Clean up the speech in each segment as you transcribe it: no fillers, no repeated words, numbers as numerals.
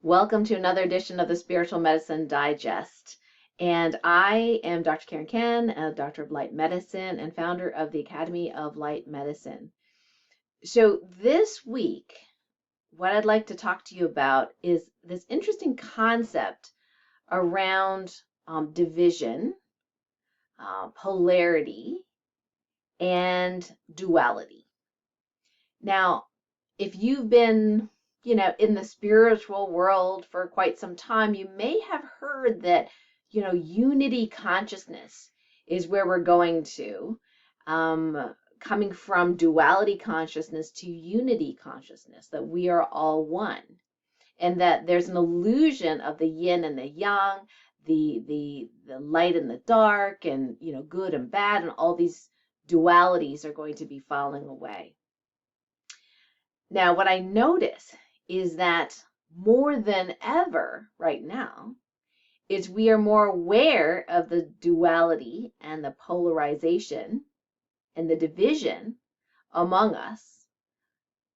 Welcome to another edition of the Spiritual Medicine Digest. And I am Dr. Karen Ken, a doctor of light medicine and founder of the Academy of Light Medicine. So this week, what I'd like to talk to you about is this interesting concept around division, polarity, and duality. Now, if you've been, in the spiritual world for quite some time, you may have heard that, unity consciousness is where we're going to, coming from duality consciousness to unity consciousness, that we are all one, and that there's an illusion of the yin and the yang, the light and the dark, and good and bad, and all these dualities are going to be falling away. Now, what I notice is that more than ever right now is we are more aware of the duality and the polarization and the division among us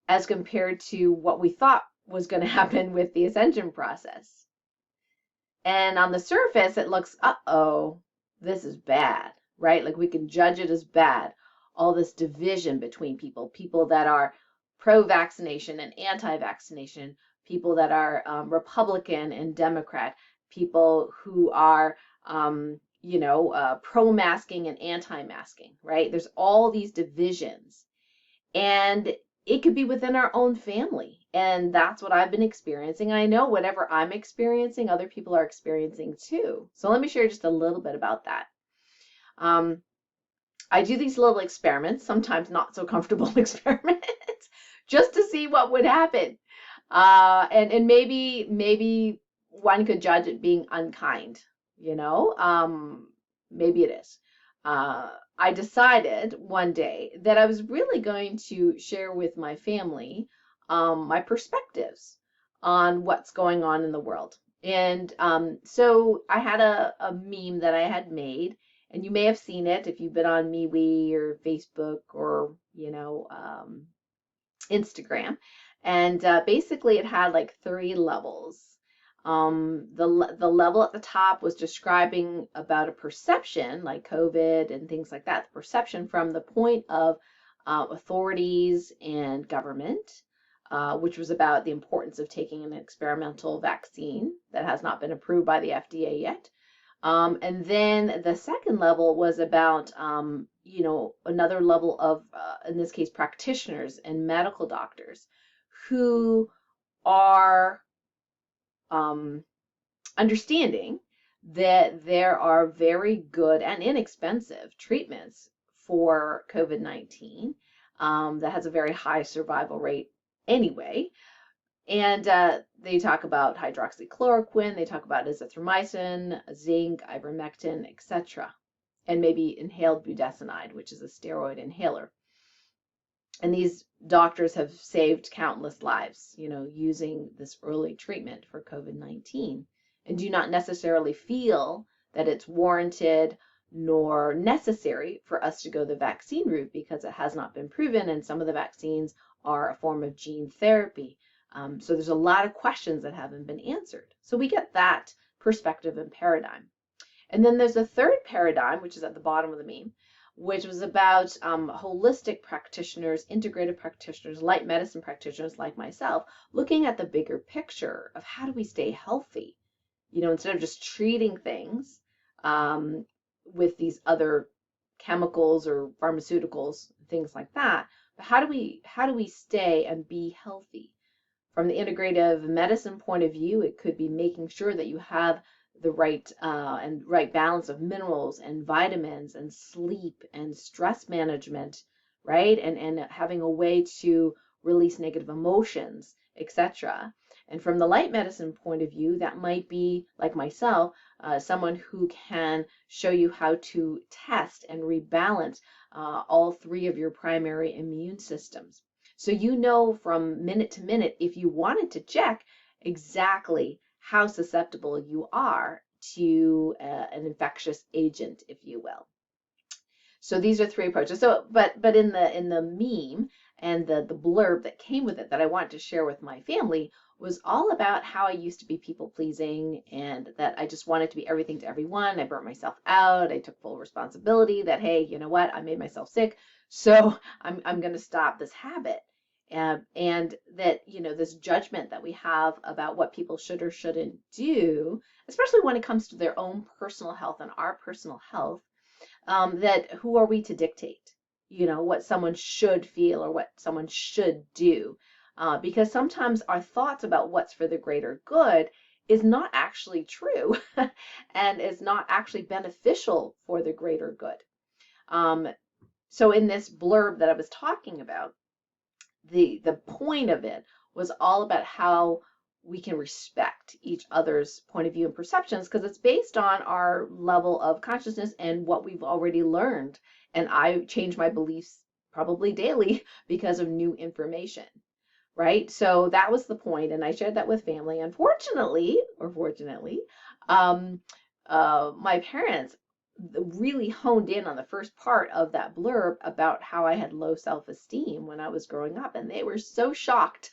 as compared to what we thought was going to happen with the ascension process. And on the surface, it looks, uh-oh, this is bad, right? Like we can judge it as bad. All this division between people that are pro-vaccination and anti-vaccination, people that are Republican and Democrat, people who are, pro-masking and anti-masking, right? There's all these divisions. And it could be within our own family. And that's what I've been experiencing. I know whatever I'm experiencing, other people are experiencing too. So let me share just a little bit about that. I do these little experiments, sometimes not so comfortable experiments, just to see what would happen. And maybe one could judge it being unkind, maybe it is. I decided one day that I was really going to share with my family my perspectives on what's going on in the world. And so I had a meme that I had made, and you may have seen it if you've been on MeWe or Facebook or, Instagram. And basically it had like 3 levels. The level at the top was describing about a perception like COVID and things like that, the perception from the point of authorities and government, which was about the importance of taking an experimental vaccine that has not been approved by the FDA yet. And then the second level was about, another level of, in this case, practitioners and medical doctors who are understanding that there are very good and inexpensive treatments for COVID-19 that has a very high survival rate anyway. And they talk about hydroxychloroquine, they talk about azithromycin, zinc, ivermectin, etc. And maybe inhaled budesonide, which is a steroid inhaler. And these doctors have saved countless lives, using this early treatment for COVID-19, and do not necessarily feel that it's warranted nor necessary for us to go the vaccine route because it has not been proven, and some of the vaccines are a form of gene therapy. So there's a lot of questions that haven't been answered. So we get that perspective and paradigm. And then there's a third paradigm, which is at the bottom of the meme, which was about holistic practitioners, integrative practitioners, light medicine practitioners like myself, looking at the bigger picture of how do we stay healthy, instead of just treating things with these other chemicals or pharmaceuticals, things like that. But how do we stay and be healthy? From the integrative medicine point of view, it could be making sure that you have the right balance of minerals and vitamins and sleep and stress management, right? And having a way to release negative emotions, etc. And from the light medicine point of view, that might be, like myself, someone who can show you how to test and rebalance all 3 of your primary immune systems. So from minute to minute, if you wanted to check exactly how susceptible you are to an infectious agent, if you will. So these are 3 approaches. So, but in the meme, And the blurb that came with it that I wanted to share with my family was all about how I used to be people pleasing and that I just wanted to be everything to everyone. I burnt myself out. I took full responsibility that, hey, you know what? I made myself sick. So I'm going to stop this habit. And that, you know, this judgment that we have about what people should or shouldn't do, especially when it comes to their own personal health and our personal health, that who are we to dictate, you know, what someone should feel or what someone should do? Because sometimes our thoughts about what's for the greater good is not actually true and is not actually beneficial for the greater good. So in this blurb that I was talking about, the point of it was all about how we can respect each other's point of view and perceptions because it's based on our level of consciousness and what we've already learned. And I change my beliefs probably daily because of new information, right? So that was the point, and I shared that with family. Unfortunately, or fortunately, my parents really honed in on the first part of that blurb about how I had low self-esteem when I was growing up, and they were so shocked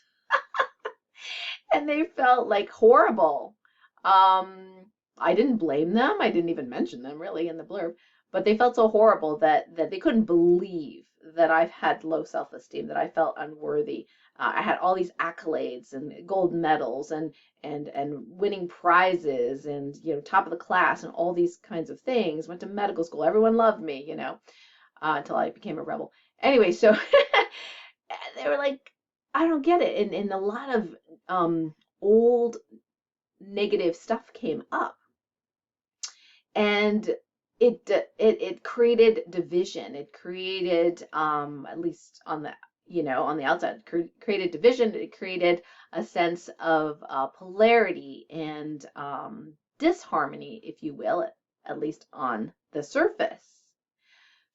and they felt like horrible. I didn't blame them. I didn't even mention them really in the blurb, but they felt so horrible that they couldn't believe that I've had low self-esteem, that I felt unworthy. I had all these accolades and gold medals and winning prizes and, you know, top of the class and all these kinds of things. Went to medical school. Everyone loved me, you know, until I became a rebel. Anyway, so they were like, I don't get it. And a lot of old negative stuff came up. And it created division. It created, at least on the, you know, on the outside, created division. It created a sense of polarity and disharmony, if you will, at least on the surface.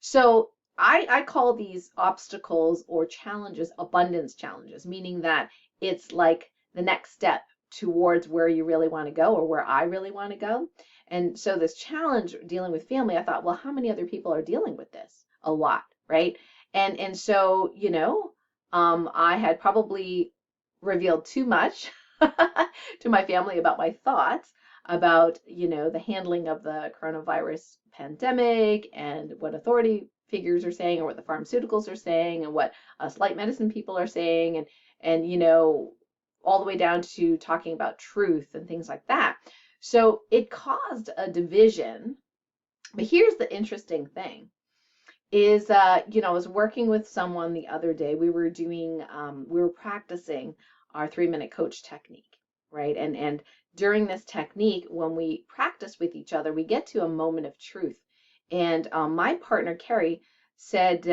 So I call these obstacles or challenges abundance challenges, meaning that it's like the next step towards where you really want to go or where I really want to go. And so this challenge dealing with family, I thought, well, how many other people are dealing with this? A lot, right? And so, you know, I had probably revealed too much to my family about my thoughts about, you know, the handling of the coronavirus pandemic and what authority figures are saying or what the pharmaceuticals are saying and what us light medicine people are saying and you know, all the way down to talking about truth and things like that. So it caused a division. But here's the interesting thing is, you know, I was working with someone the other day. We were practicing our 3-minute coach technique, right? And during this technique, when we practice with each other, we get to a moment of truth. And my partner, Carrie, said,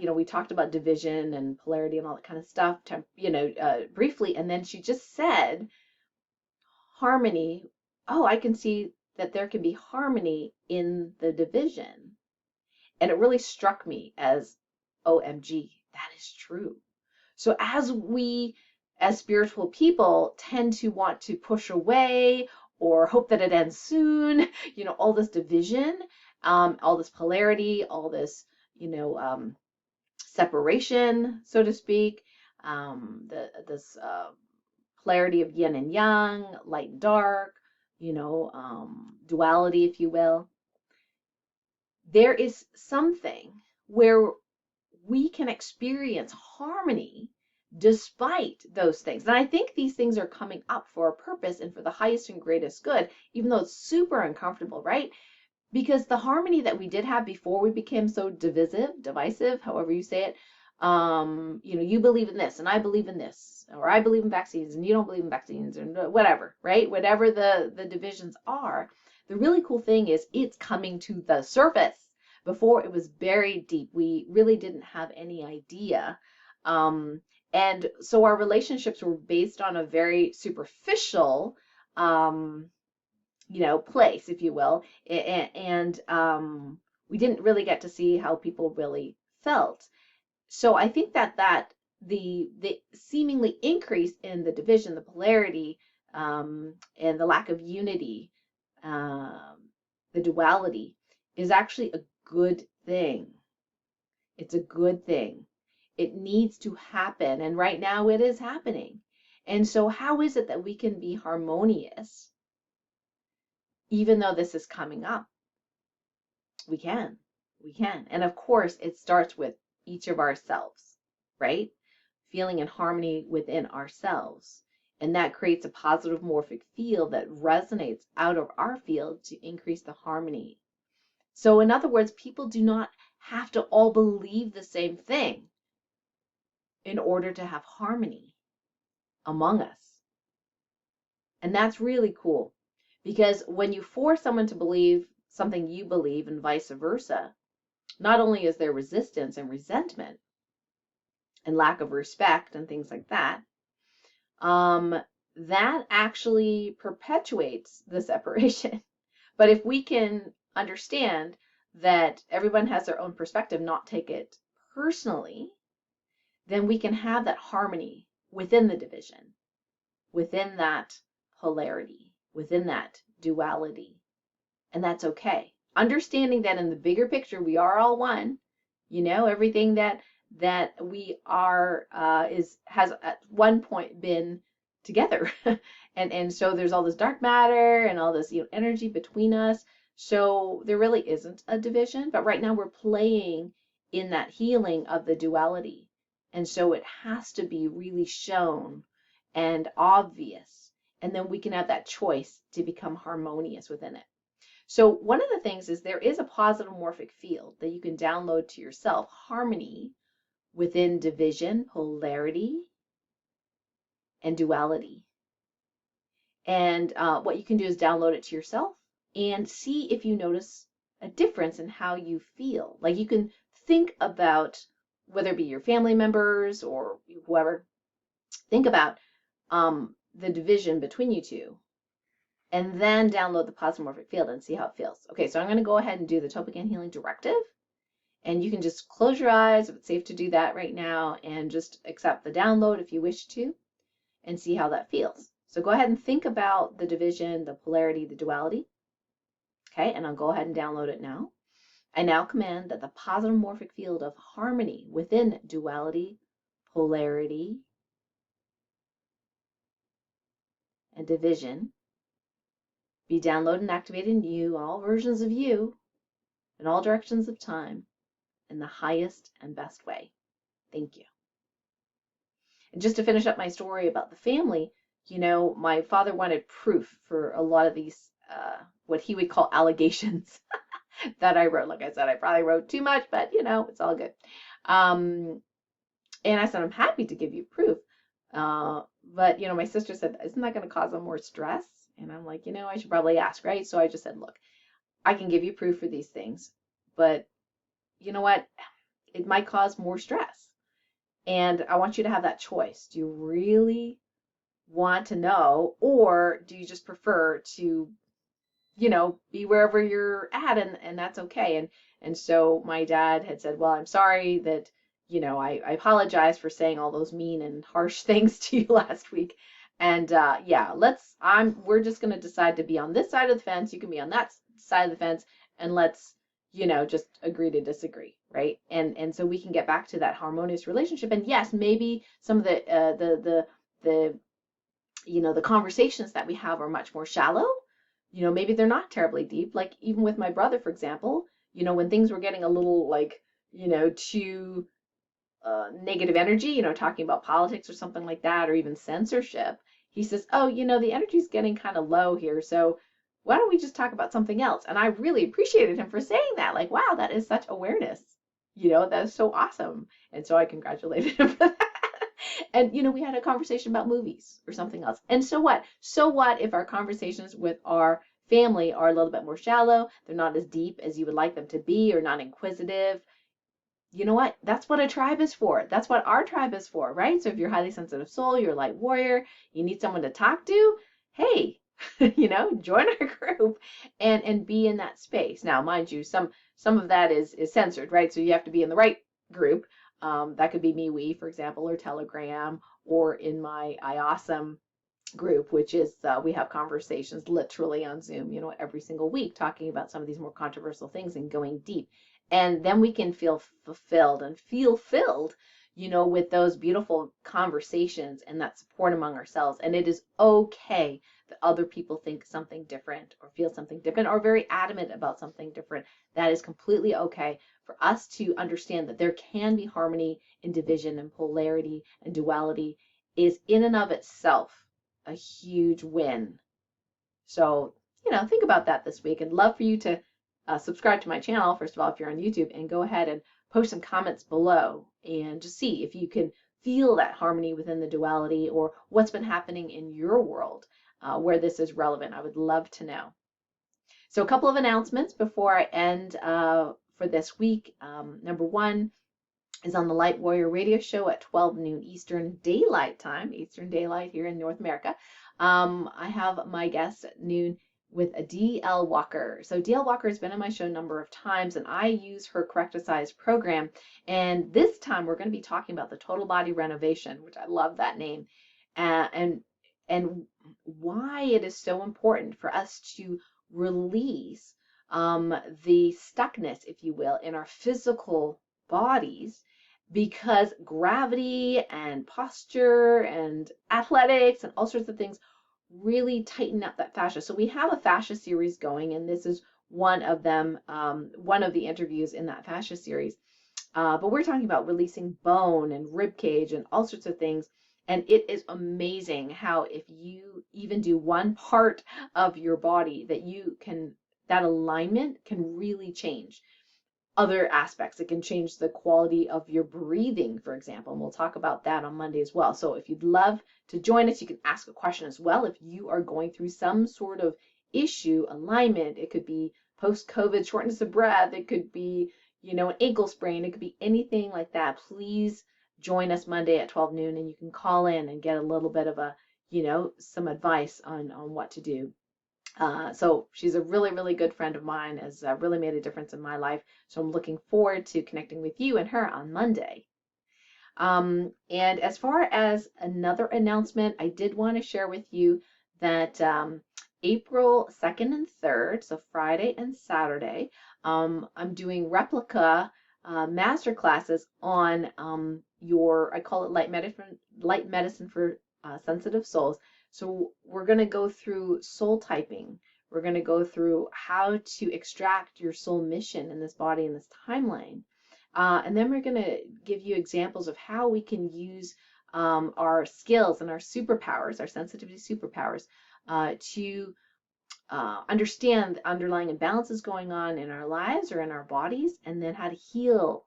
you know, we talked about division and polarity and all that kind of stuff, you know, briefly. And then she just said, harmony. Oh, I can see that there can be harmony in the division. And it really struck me as, OMG, that is true. So as we, as spiritual people, tend to want to push away or hope that it ends soon, you know, all this division, all this polarity, all this, you know, separation, so to speak, this polarity of yin and yang, light and dark, you know, duality, if you will. There is something where we can experience harmony despite those things. And I think these things are coming up for a purpose and for the highest and greatest good, even though it's super uncomfortable, right? Because the harmony that we did have before we became so divisive, however you say it, you know, you believe in this and I believe in this, or I believe in vaccines and you don't believe in vaccines, or whatever, right? Whatever the divisions are, the really cool thing is it's coming to the surface. Before it was buried deep. We really didn't have any idea. And so our relationships were based on a very superficial, you know, place, if you will. And we didn't really get to see how people really felt. So I think that the seemingly increase in the division, the polarity, and the lack of unity, the duality, is actually a good thing. It's a good thing. It needs to happen. And right now it is happening. And so how is it that we can be harmonious even though this is coming up? We can. We can. And of course, it starts with each of ourselves, right? Feeling in harmony within ourselves. And that creates a positive morphic field that resonates out of our field to increase the harmony. So in other words, people do not have to all believe the same thing in order to have harmony among us. And that's really cool, because when you force someone to believe something you believe and vice versa, not only is there resistance and resentment and lack of respect and things like that, that actually perpetuates the separation. But if we can understand that everyone has their own perspective, not take it personally, then we can have that harmony within the division, within that polarity, within that duality. And that's okay. Understanding that in the bigger picture, we are all one. Everything that we are has at one point been together. and so there's all this dark matter and all this energy between us. So there really isn't a division, but right now we're playing in that healing of the duality. And so it has to be really shown and obvious. And then we can have that choice to become harmonious within it. So one of the things is there is a positive morphic field that you can download to yourself, harmony within division, polarity, and duality. And what you can do is download it to yourself and see if you notice a difference in how you feel. Like you can think about, whether it be your family members or whoever, think about the division between you two, and then download the positive morphic field and see how it feels. Okay, so I'm going to go ahead and do the Topicam Healing Directive. And you can just close your eyes if it's safe to do that right now and just accept the download if you wish to and see how that feels. So go ahead and think about the division, the polarity, the duality. Okay, and I'll go ahead and download it now. I now command that the positive morphic field of harmony within duality, polarity, and division be downloaded and activated in you, all versions of you, in all directions of time, in the highest and best way. Thank you. And just to finish up my story about the family, my father wanted proof for a lot of these, what he would call allegations that I wrote. Like I said, I probably wrote too much, but it's all good. And I said, I'm happy to give you proof. But my sister said, isn't that going to cause them more stress? And I'm like, I should probably ask, right? So I just said, look, I can give you proof for these things, but you know what? It might cause more stress. And I want you to have that choice. Do you really want to know, or do you just prefer to, be wherever you're at, and that's okay. And so my dad had said, well, I'm sorry that, I apologize for saying all those mean and harsh things to you last week. And yeah, we're just going to decide to be on this side of the fence. You can be on that side of the fence, and let's, just agree to disagree, right? And so we can get back to that harmonious relationship. And yes, maybe some of the conversations that we have are much more shallow. Maybe they're not terribly deep. Like even with my brother, for example, when things were getting a little like, too negative energy, talking about politics or something like that, or even censorship, he says, oh, the energy's getting kind of low here. So why don't we just talk about something else? And I really appreciated him for saying that. Like, wow, that is such awareness. That is so awesome. And so I congratulated him for that. And, we had a conversation about movies or something else. And so what? So what if our conversations with our family are a little bit more shallow? They're not as deep as you would like them to be, or not inquisitive. You know what? That's what a tribe is for. That's what our tribe is for, right? So if you're a highly sensitive soul, you're a light warrior, you need someone to talk to, hey, join our group and be in that space. Now, mind you, some of that is censored, right? So you have to be in the right group. That could be MeWe, for example, or Telegram, or in my iAwesome group, which is we have conversations literally on Zoom, every single week, talking about some of these more controversial things and going deep. And then we can feel fulfilled and feel filled, with those beautiful conversations and that support among ourselves. And it is okay that other people think something different or feel something different or very adamant about something different. That is completely okay for us to understand that there can be harmony in division, and polarity and duality is in and of itself a huge win. So, think about that this week. I'd love for you to subscribe to my channel, first of all, if you're on YouTube, and go ahead and post some comments below and just see if you can feel that harmony within the duality or what's been happening in your world where this is relevant. I would love to know. So a couple of announcements before I end for this week. Number one is on the Light Warrior Radio Show at 12 noon Eastern Daylight Time, Eastern Daylight here in North America. I have my guest at noon with a DL Walker. So DL Walker has been on my show a number of times, and I use her Correcticize program. And this time we're going to be talking about the total body renovation, which I love that name, and why it is so important for us to release the stuckness, if you will, in our physical bodies, because gravity and posture and athletics and all sorts of things really tighten up that fascia. So we have a fascia series going, and this is one of them, one of the interviews in that fascia series. But we're talking about releasing bone and rib cage and all sorts of things. And it is amazing how if you even do one part of your body that alignment can really change other aspects. It can change the quality of your breathing, for example, and we'll talk about that on Monday as well. So if you'd love to join us, you can ask a question as well. If you are going through some sort of issue, alignment, it could be post-COVID shortness of breath, it could be, an ankle sprain, it could be anything like that. Please join us Monday at 12 noon, and you can call in and get a little bit of some advice on what to do. So she's a really, really good friend of mine, has really made a difference in my life. So I'm looking forward to connecting with you and her on Monday. And as far as another announcement, I did want to share with you that April 2nd and 3rd, so Friday and Saturday, I'm doing replica master classes on I call it light medicine for sensitive souls. So we're going to go through soul typing. We're going to go through how to extract your soul mission in this body, in this timeline. And then we're going to give you examples of how we can use our skills and our superpowers, our sensitivity superpowers, to understand the underlying imbalances going on in our lives or in our bodies, and then how to heal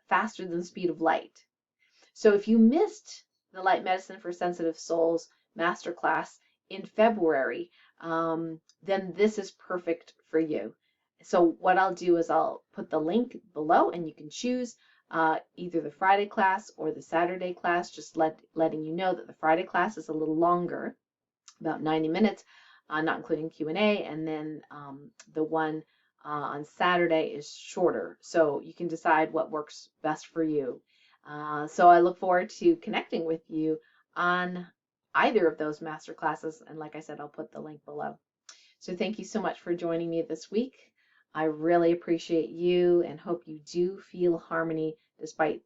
faster than the speed of light. So if you missed the Light Medicine for Sensitive Souls masterclass in February, then this is perfect for you. So what I'll do is I'll put the link below, and you can choose either the Friday class or the Saturday class, just letting you know that the Friday class is a little longer, about 90 minutes, not including Q&A, and then the one on Saturday is shorter. So you can decide what works best for you. So I look forward to connecting with you on either of those master classes. And like I said, I'll put the link below. So thank you so much for joining me this week. I really appreciate you and hope you do feel harmony despite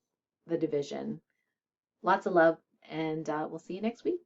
the division. Lots of love, and we'll see you next week.